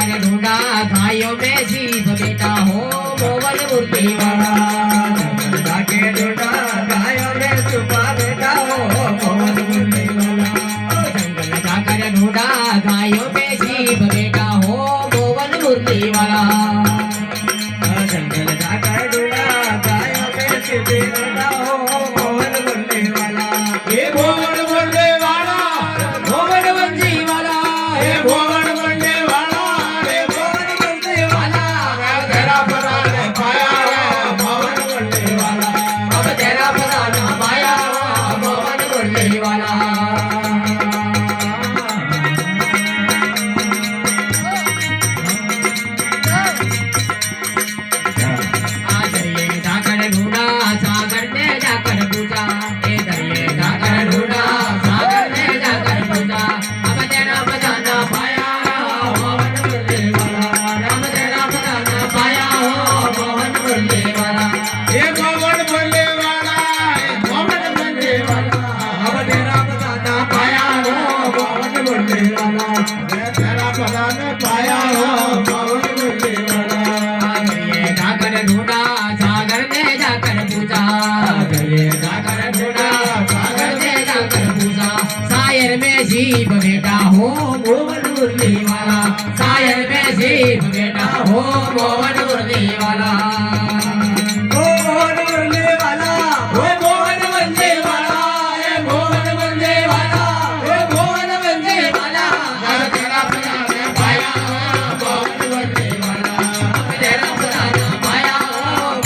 गायों में जीव बेटा हो मोवन मुरली वाला जाके ढूंढा गायों में छुपा बेटा हो मोवन मुरली वाला जंगल जाकर ढूंढा गायों में जीव बेटा हो मोवन मुरली वाला जंगल जाकर ढूंढा गायों में जीव बेटा हो मोवन मुरली वाला ये मोवन मुरली वाला मोवन मुरली वाला हे मोवन मुरली वाला तेरा पराने पाया मोवन मुरली वाला अब तेरा पराना पाया मोवन मुरली वाला जीव बेटा हो मोवन मुरली वाला सायर में जीव बेटा हो मोवन मुरली वाला मोवन मुरली वाला वो मोवन मुरली वाला ये मोवन मुरली वाला ये मोवन मुरली वाला तेरा पराने पाया मोवन मुरली वाला तेरा पराना पाया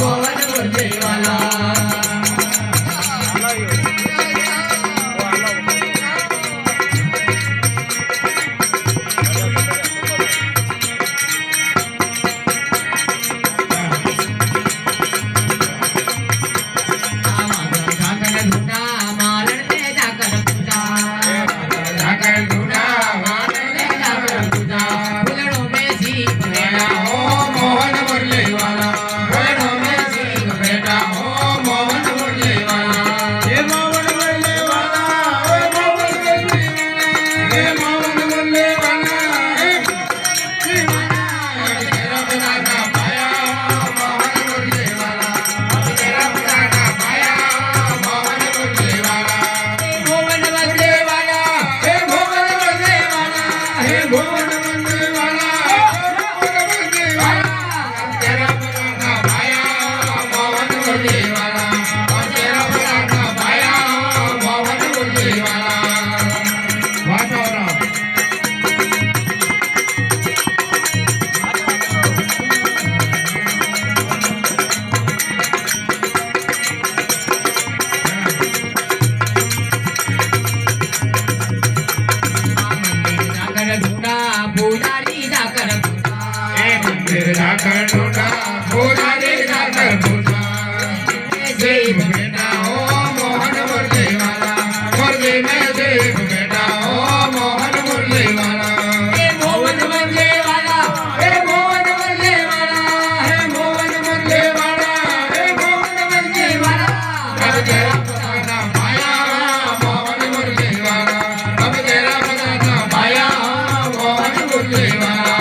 मोवन मुरली वाला जाकर ढूंढा पुजारी जाकर पूछा जीव बेटा हो मोहन मुरली वाला मुरली में जीव बेटा हो मोहन मुरली वाला हे मोहन मुरली वाला हे मोहन मुरली वाला हे मोहन मुरली वाला हे मोहन मुरली वाला अब तेरा पता पाया मोहन मुरली वाला अब तेरा पता पाया मोहन मुरली वाला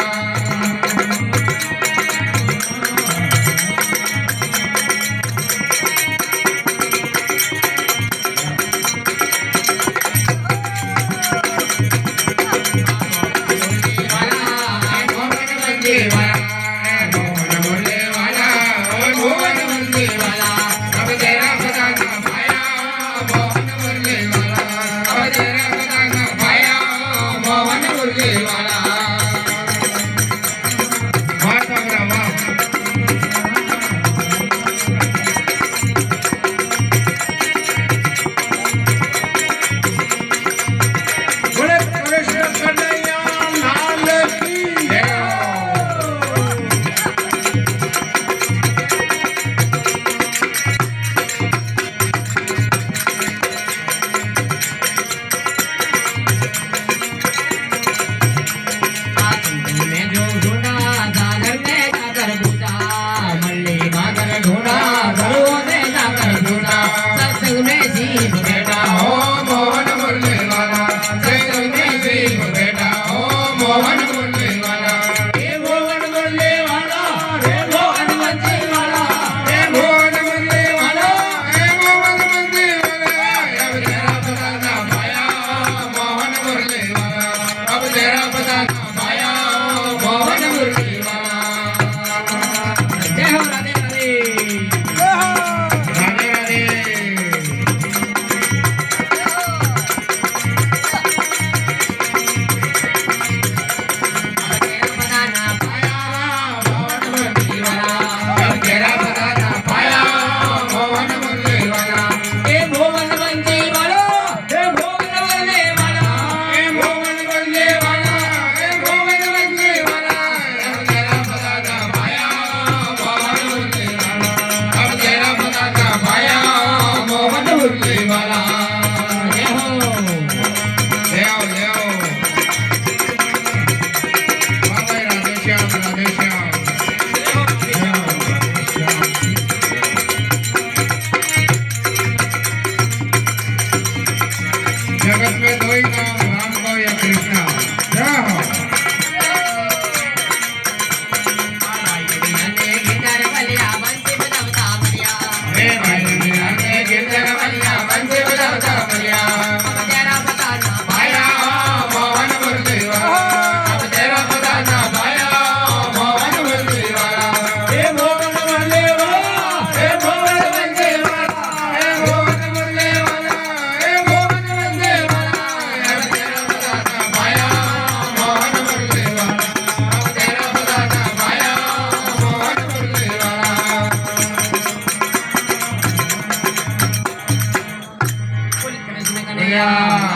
બોલ્યા